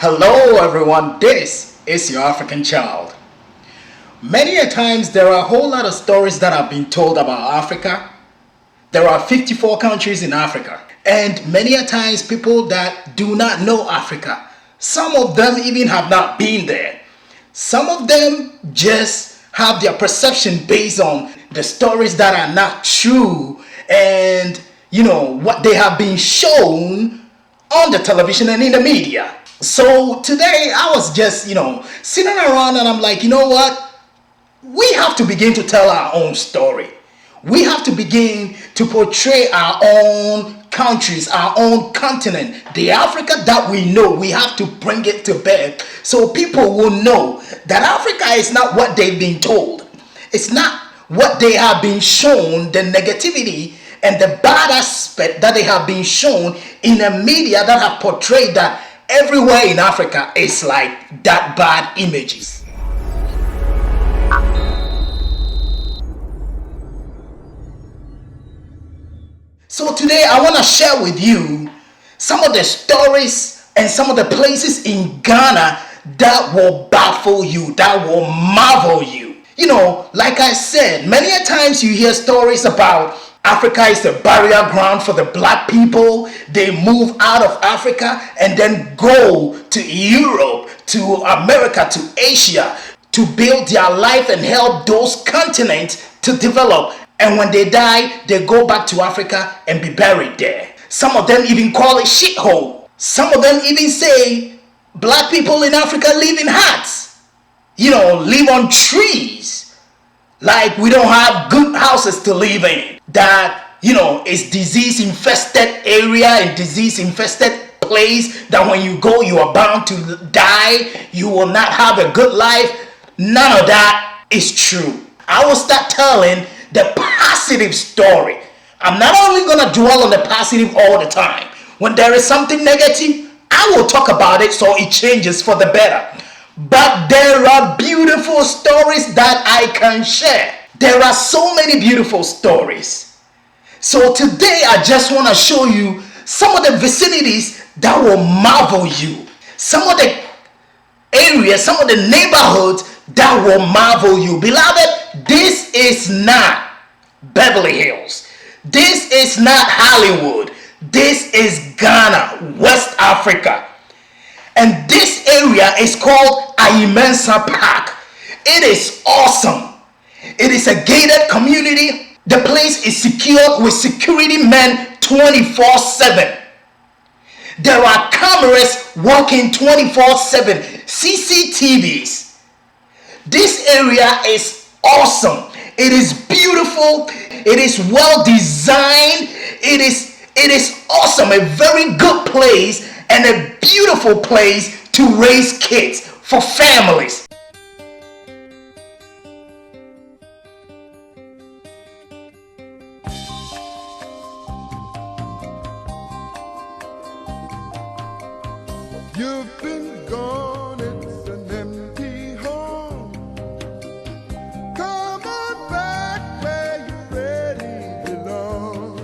Hello everyone, this is your African child. Many a times there are a whole lot of stories that have been told about Africa. There are 54 countries in Africa, and many a times people that do not know Africa, some of them even have not been there. Some of them just have their perception based on the stories that are not true and what they have been shown on the television and in the media. So today I was just sitting around and I'm like, you know what, we have to begin to tell our own story. We have to begin to portray our own countries, our own continent, the Africa that we know. We have to bring it to bear so people will know that Africa is not what they've been told. It's not what they have been shown, the negativity and the bad aspect that they have been shown in the media that have portrayed that everywhere in Africa is like that bad images. So today I want to share with you some of the stories and some of the places in Ghana that will baffle you, that will marvel you. Like I said, many a times you hear stories about Africa is the burial ground for the black people. They move out of Africa and then go to Europe, to America, to Asia to build their life and help those continents to develop. And when they die, they go back to Africa and be buried there. Some of them even call it shithole. Some of them even say black people in Africa live in huts, live on trees. Like we don't have good houses to live in. That, is disease infested area and disease infested place that when you go, you are bound to die. You will not have a good life. None of that is true. I will start telling the positive story. I'm not only going to dwell on the positive all the time. When there is something negative, I will talk about it so it changes for the better. But there are beautiful stories that I can share. There are so many beautiful stories. So today I just want to show you some of the vicinities that will marvel you. Some of the areas, some of the neighborhoods that will marvel you. Beloved, this is not Beverly Hills. This is not Hollywood. This is Ghana, West Africa. And this area is called Imensa Park. It is awesome. It is a gated community. The place is secured with security men 24/7. There are cameras working 24/7, CCTVs. This area is awesome. It is beautiful. It is well designed. It is awesome. A very good place and a beautiful place to raise kids for families. You've been gone, it's an empty home. Come on back where you really belong.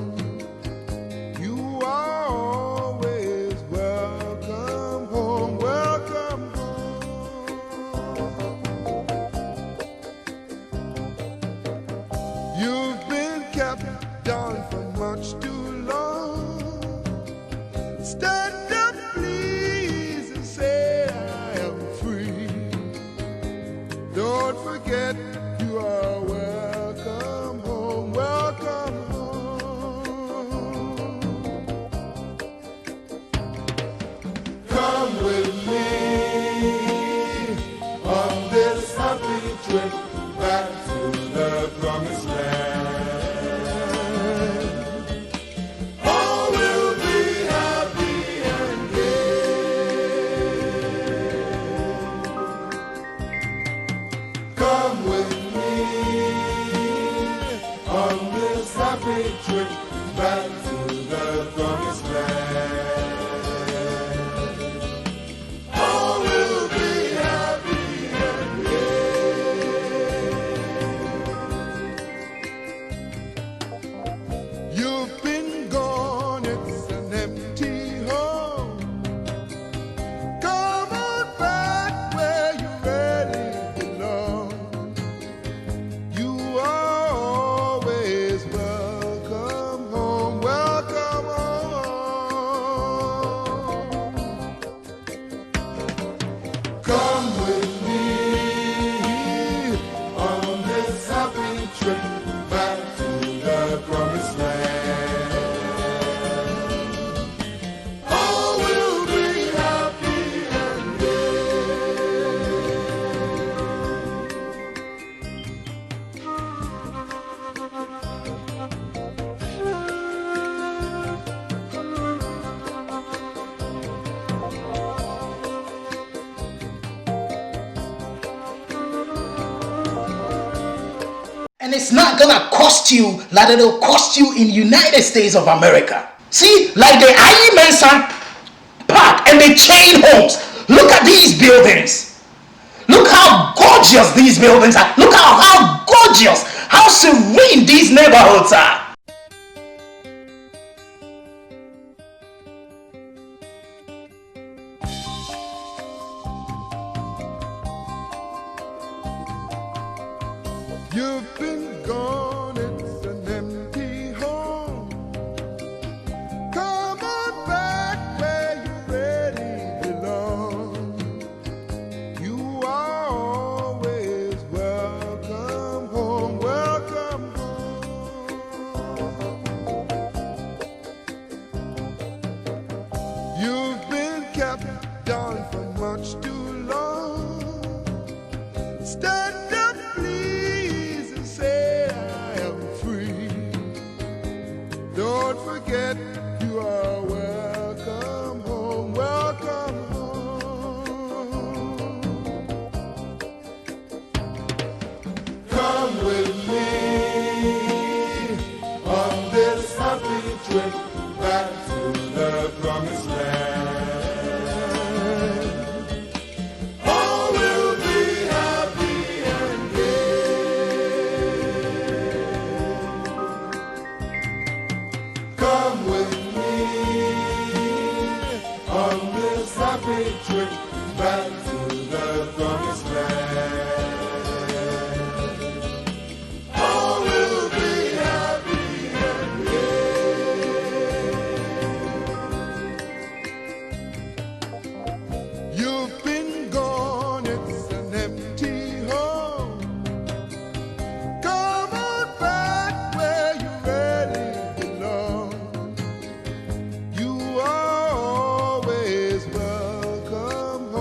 You are always welcome home, welcome home. You've been kept down for much too long. Stand up, please, and say I am Come with me on this happy trip back to the promised land. All will be happy and And it's not gonna cost you like it'll cost you in United States of America. See, like the IE Mensa Park and the chain homes. Look at these buildings. Look how gorgeous these buildings are. Look how gorgeous, how serene these neighborhoods are. you've been gone, it's an empty home. Come on back where you really belong. You are always welcome home, welcome home. You've been kept down for much too long. Stand up, please, and say I am free. Don't forget you are welcome home, welcome home. Come with me on this happy trip back to the promised land. All will be happy and gay. Come with me on this happy trip back to the promised land. All will be happy and gay. You've been gone, it's an empty home. Come on back where you really belong. You are always welcome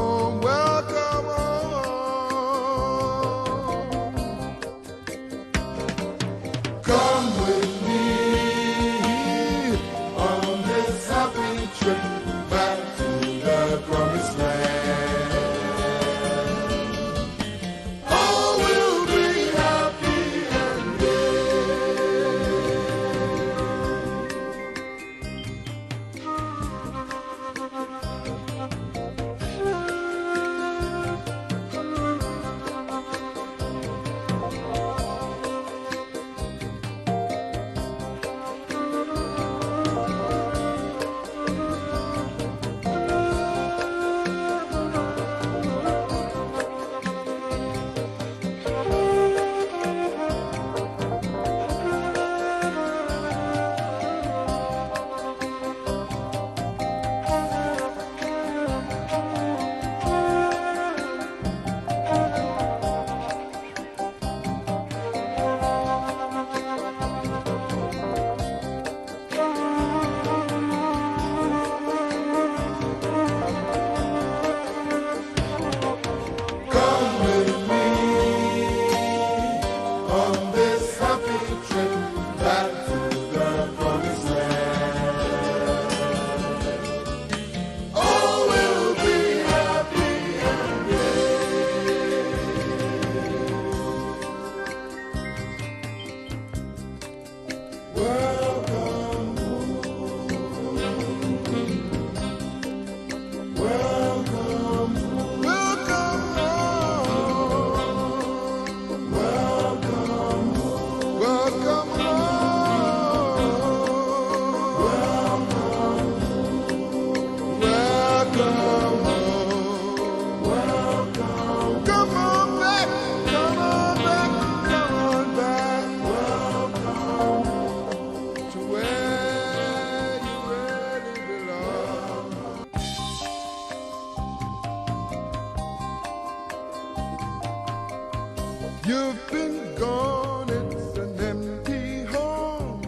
You've been gone, it's an empty home.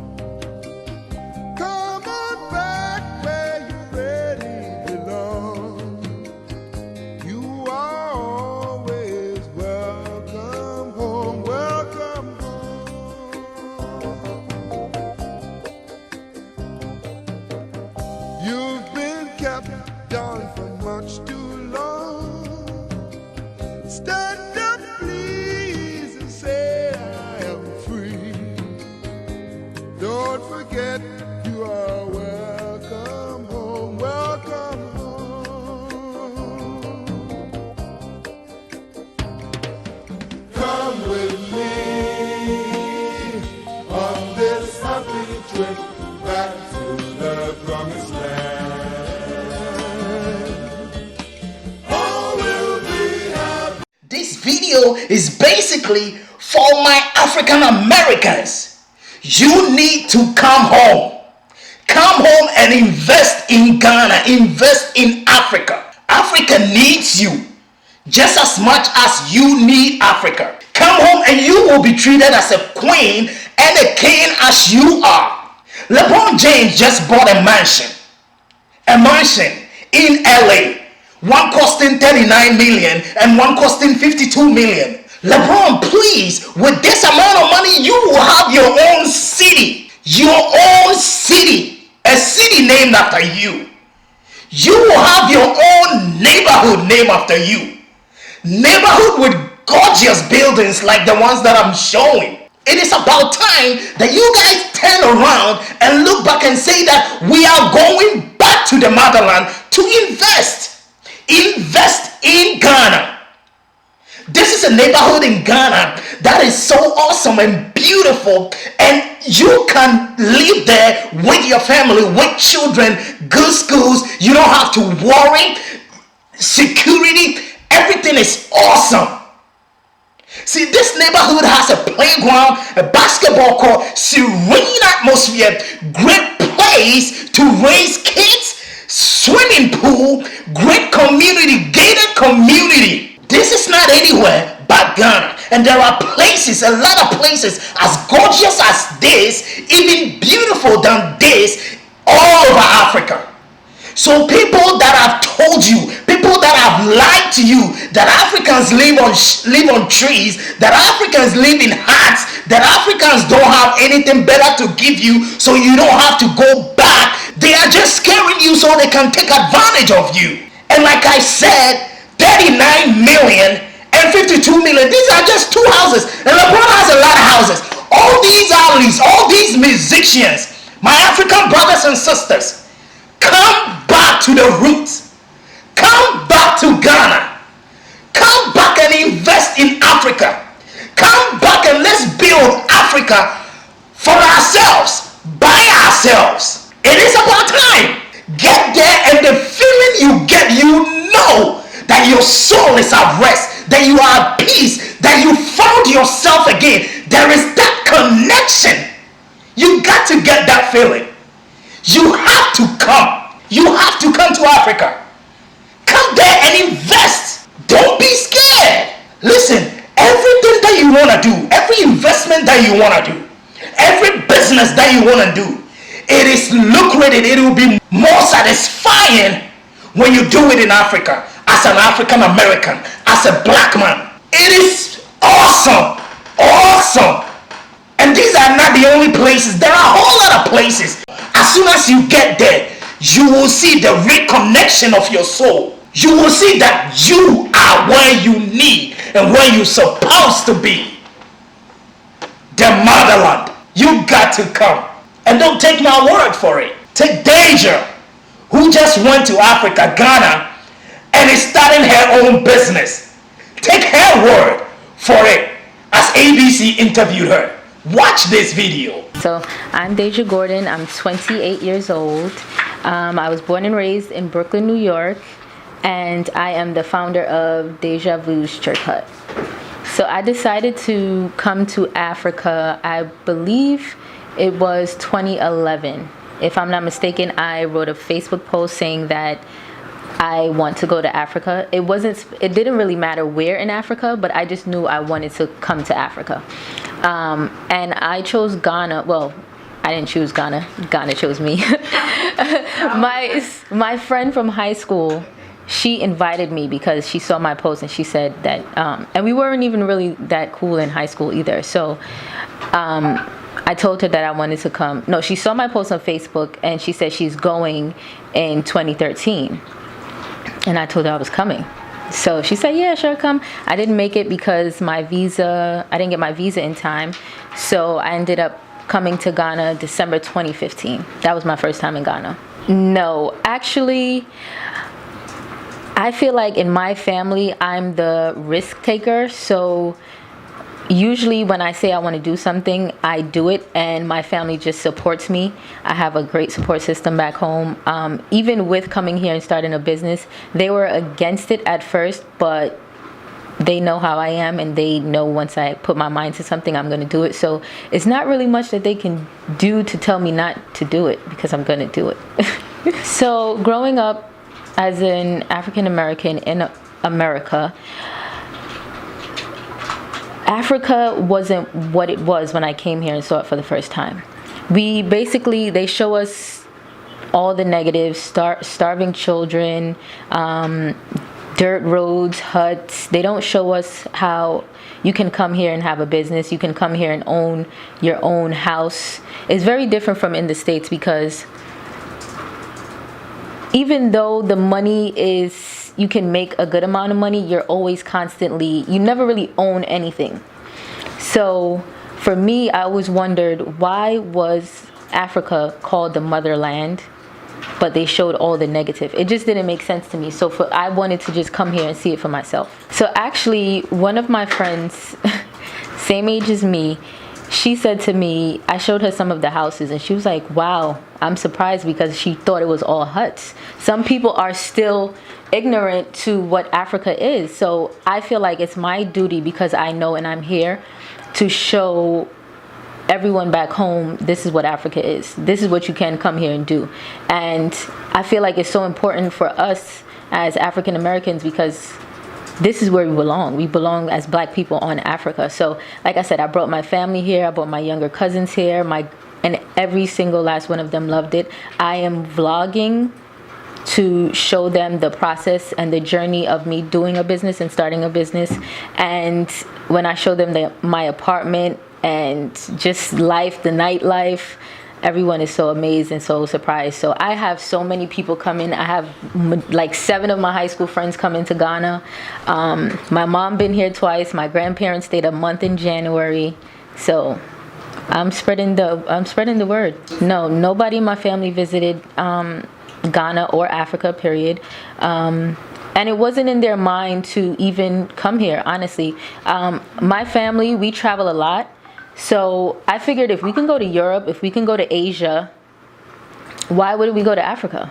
Come on back where you really belong. You are always welcome home, welcome home. You've been kept down for much too long. Stand up, please, and say I am free. Don't forget you are welcome home, welcome home. Come with me on this happy trip back to the promised land. All will be happy. This video is basically for my African Americans. You need to come home. Come home and invest in Ghana. Invest in Africa. Africa needs you just as much as you need Africa. Come home and you will be treated as a queen and a king as you are. LeBron James just bought a mansion in LA. One costing 39 million and one costing 52 million. LeBron, please, with this amount of money, you will have your own city. Your own city. A city named after you. You will have your own neighborhood named after you. Neighborhood with gorgeous buildings like the ones that I'm showing. It is about time that you guys turn around and look back and say that we are going back to the motherland to invest. Invest in Ghana. This is a neighborhood in Ghana that is so awesome and beautiful, and you can live there with your family, with children, good schools. You don't have to worry. Security, everything is awesome. See, this neighborhood has a playground, a basketball court, serene atmosphere, great place to raise kids, swimming pool, great community, gated community. This is not anywhere but Ghana. And there are places, a lot of places, as gorgeous as this, even beautiful than this, all over Africa. So people that have told you, people that have lied to you, that Africans live on trees, that Africans live in huts, that Africans don't have anything better to give you, so you don't have to go back. They are just scaring you so they can take advantage of you. And like I said, 39 million and 52 million, these are just two houses. And LeBron has a lot of houses. All these alleys, all these musicians, my African brothers and sisters, come back to the roots. Come back to Ghana. Come back and invest in Africa. Come back and let's build Africa for ourselves, by ourselves. It is about time. Get there, and the feeling you get, you know that your soul is at rest, that you are at peace, that you found yourself again. There is that connection. You got to get that feeling. You have to come. You have to come to Africa. Come there and invest. Don't be scared. Listen, everything that you want to do, every investment that you want to do, every business that you want to do, it is lucrative. It will be more satisfying when you do it in Africa, as an African American, as a black man. It is awesome. Awesome. And these are not the only places. There are a whole lot of places. As soon as you get there, you will see the reconnection of your soul. You will see that you are where you need and where you're supposed to be. The motherland. You got to come. And don't take my word for it. Take Deja, who just went to Africa, Ghana, and is starting her own business. Take her word for it, as ABC interviewed her. Watch this video. So I'm Deja Gordon. I'm 28 years old. I was born and raised in Brooklyn, New York, and I am the founder of Deja Vu's Church Hut. So I decided to come to Africa, I believe it was 2011. If I'm not mistaken, I wrote a Facebook post saying that I want to go to Africa. It didn't really matter where in Africa, but I just knew I wanted to come to Africa. And I chose Ghana. Well, I didn't choose Ghana. Ghana chose me. My friend from high school, she invited me because she saw my post and she said that, and we weren't even really that cool in high school either. So I told her that I wanted to come. No, she saw my post on Facebook and she said she's going in 2013. And I told her I was coming. So she said, yeah, sure, come. I didn't make it because I didn't get my visa in time. So I ended up coming to Ghana December 2015. That was my first time in Ghana. No, actually, I feel like in my family, I'm the risk taker. So usually when I say I want to do something, I do it, and my family just supports me. I have a great support system back home. Even with coming here and starting a business, they were against it at first, but they know how I am, and they know once I put my mind to something, I'm going to do it. So it's not really much that they can do to tell me not to do it, because I'm going to do it. So growing up as an African American in America, Africa wasn't what it was when I came here and saw it for the first time. They show us all the negatives, starving children, dirt roads, huts. They don't show us how you can come here and have a business. You can come here and own your own house. It's very different from in the States, because even though the money is, you can make a good amount of money, you never really own anything. So for me, I always wondered, why was Africa called the motherland, but they showed all the negative? It just didn't make sense to me. So I wanted to just come here and see it for myself. So actually, one of my friends, same age as me, she said to me, I showed her some of the houses, and she was like, wow, I'm surprised, because she thought it was all huts. Some people are still ignorant to what Africa is. So I feel like it's my duty, because I know and I'm here, to show everyone back home, this is what Africa is. This is what you can come here and do. And I feel like it's so important for us as African Americans, because this is where we belong. We belong as Black people on Africa. So like I said, I brought my family here. I brought my younger cousins here. And every single last one of them loved it. I am vlogging to show them the process and the journey of me doing a business and starting a business. And when I show them my apartment and just life, the nightlife, everyone is so amazed and so surprised. So I have so many people come in. I have like 7 of my high school friends come into Ghana. My mom been here twice. My grandparents stayed a month in January. So I'm spreading the word. No, nobody in my family visited Ghana or Africa, period. And it wasn't in their mind to even come here, honestly. My family, we travel a lot. So I figured, if we can go to Europe, if we can go to Asia, why wouldn't we go to Africa?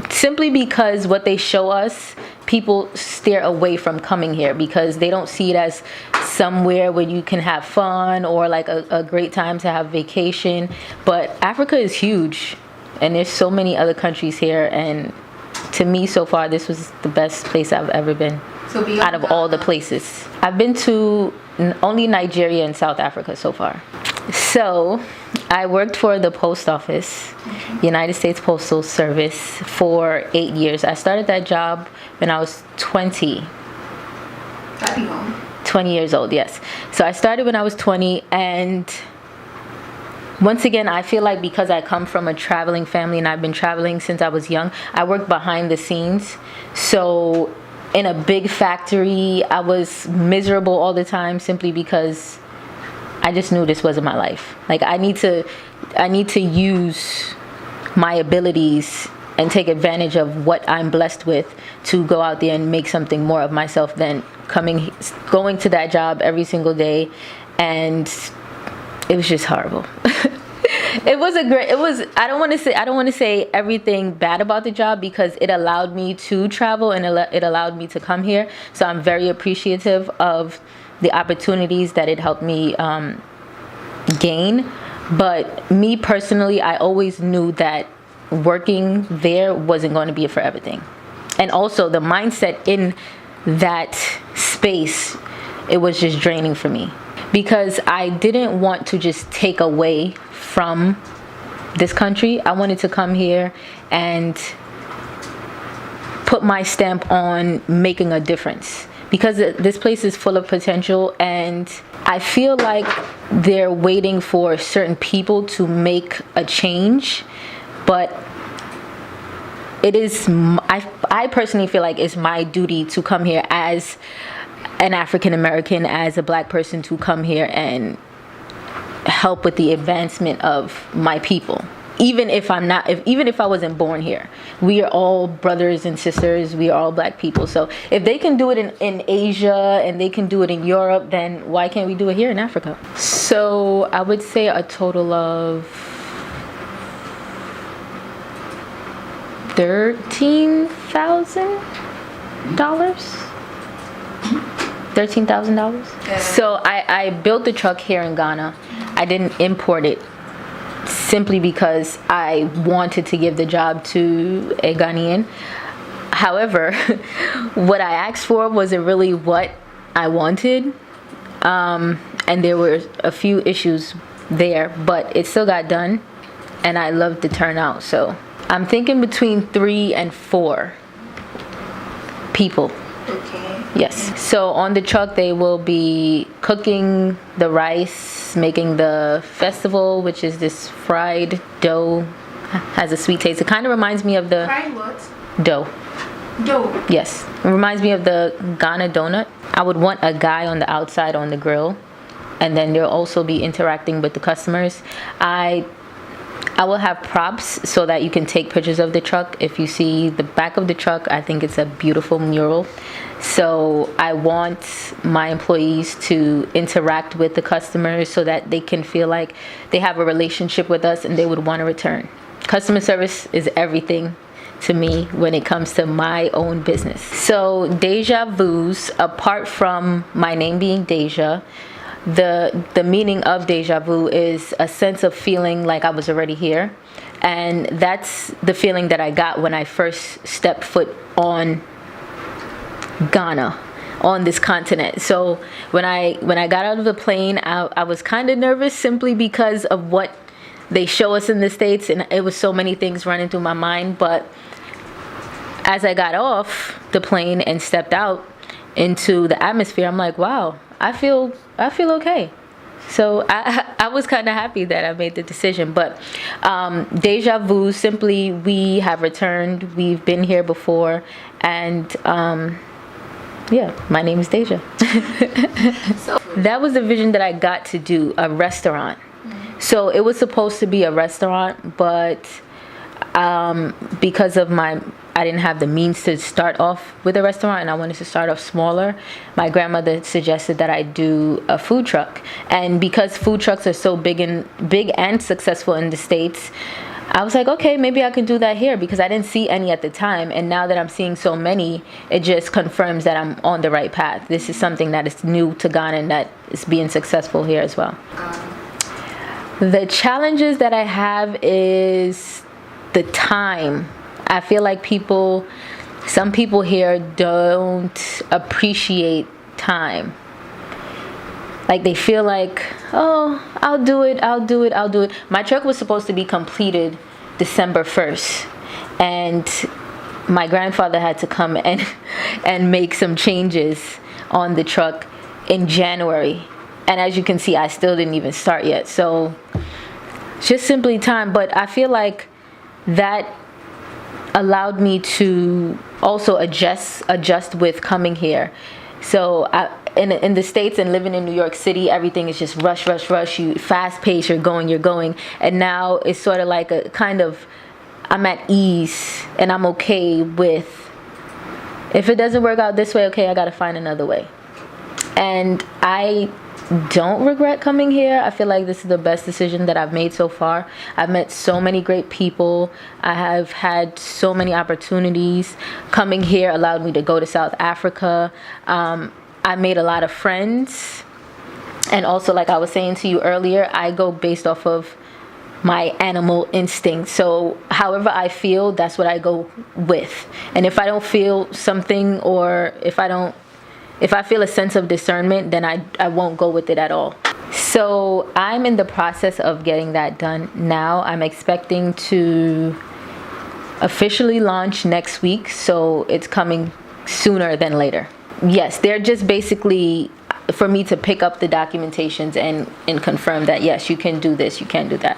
Simply because what they show us, people steer away from coming here, because they don't see it as somewhere where you can have fun or like a great time to have vacation. But Africa is huge, and there's so many other countries here, and to me so far this was the best place I've ever been. So out of all the places, I've been to only Nigeria and South Africa so far. So I worked for the post office, United States Postal Service, for 8 years. I started that job when I was 20. 20 years old, yes. So I started when I was 20, and once again, I feel like because I come from a traveling family and I've been traveling since I was young, I work behind the scenes. So in a big factory, I was miserable all the time, simply because I just knew this wasn't my life. Like I need to use my abilities and take advantage of what I'm blessed with to go out there and make something more of myself than going to that job every single day. And it was just horrible. I don't want to say everything bad about the job, because it allowed me to travel and it allowed me to come here. So I'm very appreciative of the opportunities that it helped me gain. But me personally, I always knew that working there wasn't going to be a forever thing. And also the mindset in that space, it was just draining for me, because I didn't want to just take away from this country. I wanted to come here and put my stamp on making a difference, because this place is full of potential, and I feel like they're waiting for certain people to make a change. But it is, I personally feel like it's my duty to come here as an African American, as a black person, to come here and help with the advancement of my people. Even if even if I wasn't born here, we are all brothers and sisters. We are all black people. So if they can do it in Asia and they can do it in Europe, then why can't we do it here in Africa? So I would say a total of $13,000. $13,000. So I built the truck here in Ghana. I didn't import it, simply because I wanted to give the job to a Ghanaian. However, what I asked for wasn't really what I wanted. And there were a few issues there, but it still got done, and I loved the turnout. So I'm thinking between 3 and 4 people. Okay. Yes. So on the truck, they will be cooking the rice, making the festival, which is this fried dough, has a sweet taste. It kind of reminds me of the Fried what? dough. Dough. Yes. It reminds me of the Ghana donut. I would want a guy on the outside on the grill, and then they'll also be interacting with the customers. I will have props so that you can take pictures of the truck. If you see the back of the truck, I think it's a beautiful mural. So I want my employees to interact with the customers so that they can feel like they have a relationship with us and they would want to return. Customer service is everything to me when it comes to my own business. So Deja Vu's, apart from my name being Deja, the meaning of deja vu is a sense of feeling like I was already here. And that's the feeling that I got when I first stepped foot on Ghana, on this continent. So when I got out of the plane, I was kind of nervous, simply because of what they show us in the States, and it was so many things running through my mind. But as I got off the plane and stepped out into the atmosphere, I'm like, wow, I feel okay. So I was kind of happy that I made the decision. But Deja Vu, simply, we have returned. We've been here before, and yeah, my name is Deja. So that was the vision that I got to do, a restaurant. So it was supposed to be a restaurant, but because of I didn't have the means to start off with a restaurant, and I wanted to start off smaller. My grandmother suggested that I do a food truck, and because food trucks are so big and successful in the States, I was like, okay, maybe I can do that here, because I didn't see any at the time, and now that I'm seeing so many, it just confirms that I'm on the right path. This is something that is new to Ghana and that is being successful here as well. The challenges that I have is the time. I feel like some people here don't appreciate time. Like, they feel like, oh, I'll do it. My truck was supposed to be completed December 1st. And my grandfather had to come and make some changes on the truck in January. And as you can see, I still didn't even start yet. So just simply time. But I feel like that allowed me to also adjust with coming here. So in the States and living in New York City, everything is just rush. You fast pace, you're going. And now it's sort of like a kind of, I'm at ease and I'm okay with, if it doesn't work out this way, okay, I got to find another way. And I don't regret coming here. I feel like this is the best decision that I've made so far. I've met so many great people. I have had so many opportunities. Coming here allowed me to go to South Africa. I made a lot of friends. And also, like I was saying to you earlier, I go based off of my animal instinct. So however I feel, that's what I go with. And if I don't feel something, or if I feel a sense of discernment, then I won't go with it at all. So I'm in the process of getting that done now. I'm expecting to officially launch next week, so it's coming sooner than later. Yes, they're just basically for me to pick up the documentations and confirm that yes, you can do this, you can do that.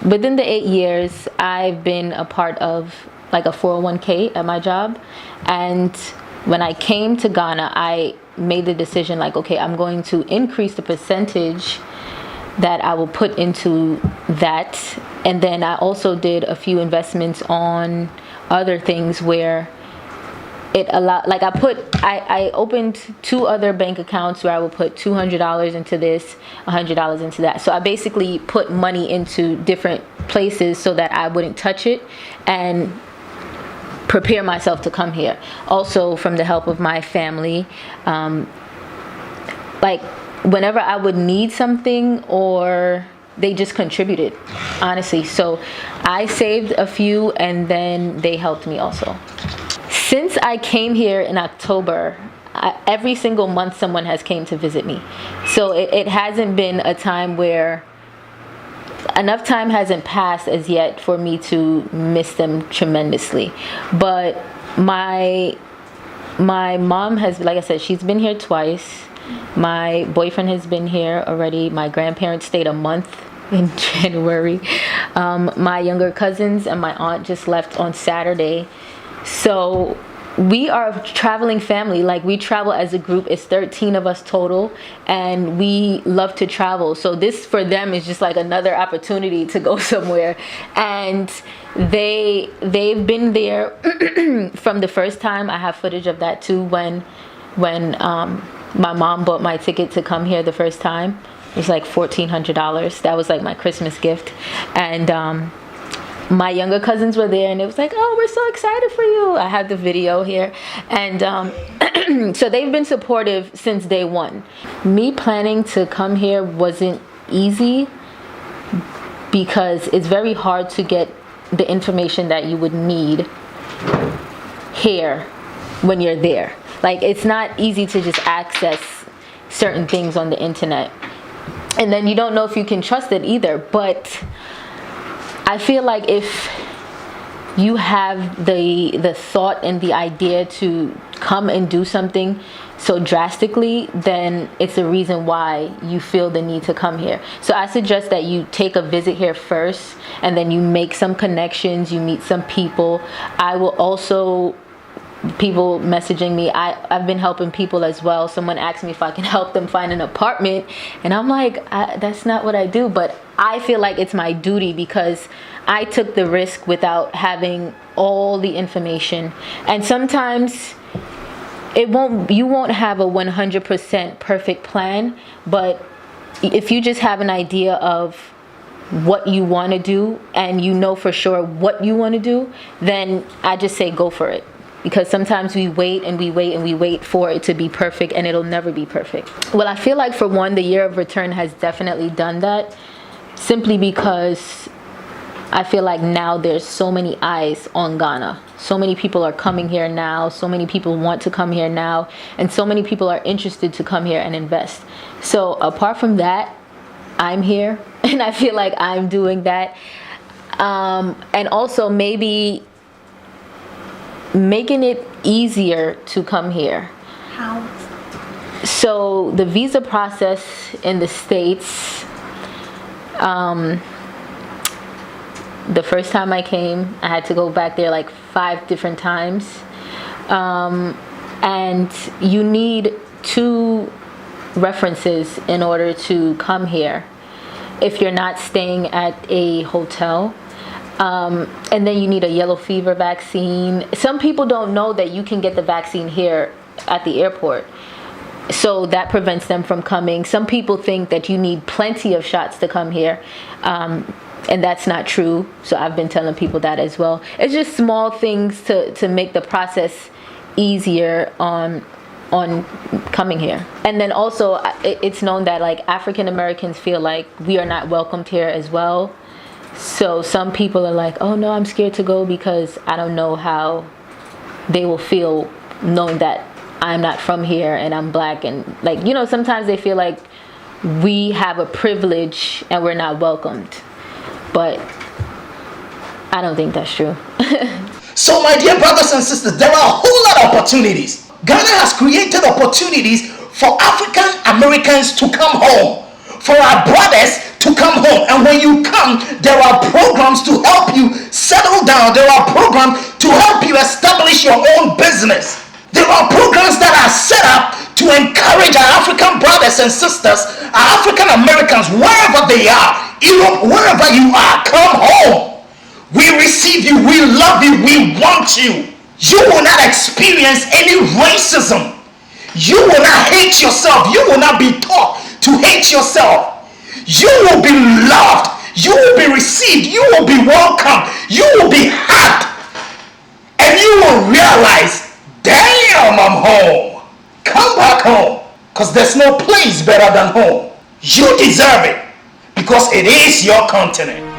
Within the 8 years, I've been a part of like a 401k at my job, and when I came to Ghana, I made the decision like, okay, I'm going to increase the percentage that I will put into that. And then I also did a few investments on other things where it allowed, like I opened 2 other bank accounts where I would put $200 into this, $100 into that. So I basically put money into different places so that I wouldn't touch it and prepare myself to come here. Also, from the help of my family, like whenever I would need something, or they just contributed, honestly. So I saved a few, and then they helped me also. Since I came here in October, every single month someone has came to visit me. So it hasn't been a time where enough time hasn't passed as yet for me to miss them tremendously. But my mom has, like I said, she's been here twice. My boyfriend has been here already. My grandparents stayed a month in January. My younger cousins and my aunt just left on Saturday. So we are a traveling family. Like, we travel as a group. It's 13 of us total, and we love to travel. So this for them is just like another opportunity to go somewhere. And they've been there from the first time. I have footage of that too, when my mom bought my ticket to come here the first time. It was like $1,400. That was like my Christmas gift. And my younger cousins were there, and it was like, oh, we're so excited for you. I have the video here. And so they've been supportive since day one. Me planning to come here wasn't easy, because it's very hard to get the information that you would need here when you're there. Like, it's not easy to just access certain things on the internet. And then you don't know if you can trust it either. But I feel like if you have the thought and the idea to come and do something so drastically, then it's a reason why you feel the need to come here. So I suggest that you take a visit here first, and then you make some connections, you meet some people. I will also, people messaging me, I've been helping people as well. Someone asked me if I can help them find an apartment, and I'm like, that's not what I do. But I feel like it's my duty, because I took the risk without having all the information. And sometimes you won't have a 100% perfect plan, but if you just have an idea of what you want to do, and you know for sure what you want to do, then I just say go for it. Because sometimes we wait and we wait and we wait for it to be perfect, and it'll never be perfect. Well, I feel like, for one, the year of return has definitely done that, simply because I feel like now there's so many eyes on Ghana. So many people are coming here now. So many people want to come here now. And so many people are interested to come here and invest. So apart from that, I'm here, and I feel like I'm doing that. And also maybe making it easier to come here. How? So the visa process in the States, the first time I came, I had to go back there like 5 different times. And you need 2 references in order to come here if you're not staying at a hotel. And then you need a yellow fever vaccine. Some people don't know that you can get the vaccine here at the airport, so that prevents them from coming. Some people think that you need plenty of shots to come here, and that's not true. So I've been telling people that as well. It's just small things to make the process easier. on coming here. And then also it's known that like African Americans feel like we are not welcomed here as well. So some people are like, oh no, I'm scared to go because I don't know how they will feel knowing that I'm not from here and I'm black. And like, you know, sometimes they feel like we have a privilege and we're not welcomed. But I don't think that's true. So my dear brothers and sisters, there are a whole lot of opportunities. Ghana has created opportunities for African Americans to come home, for our brothers to come home. And when you come, there are programs to help you settle down. There are programs to help you establish your own business. There are programs that are set up to encourage our African brothers and sisters, our African Americans, wherever they are, Europe, wherever you are, come home. We receive you, we love you, we want you. You will not experience any racism. You will not hate yourself. You will not be taught to hate yourself. You will be loved. You will be received. You will be welcomed. You will be hugged. And you will realize, damn, I'm home. Come back home. Because there's no place better than home. You deserve it. Because it is your continent.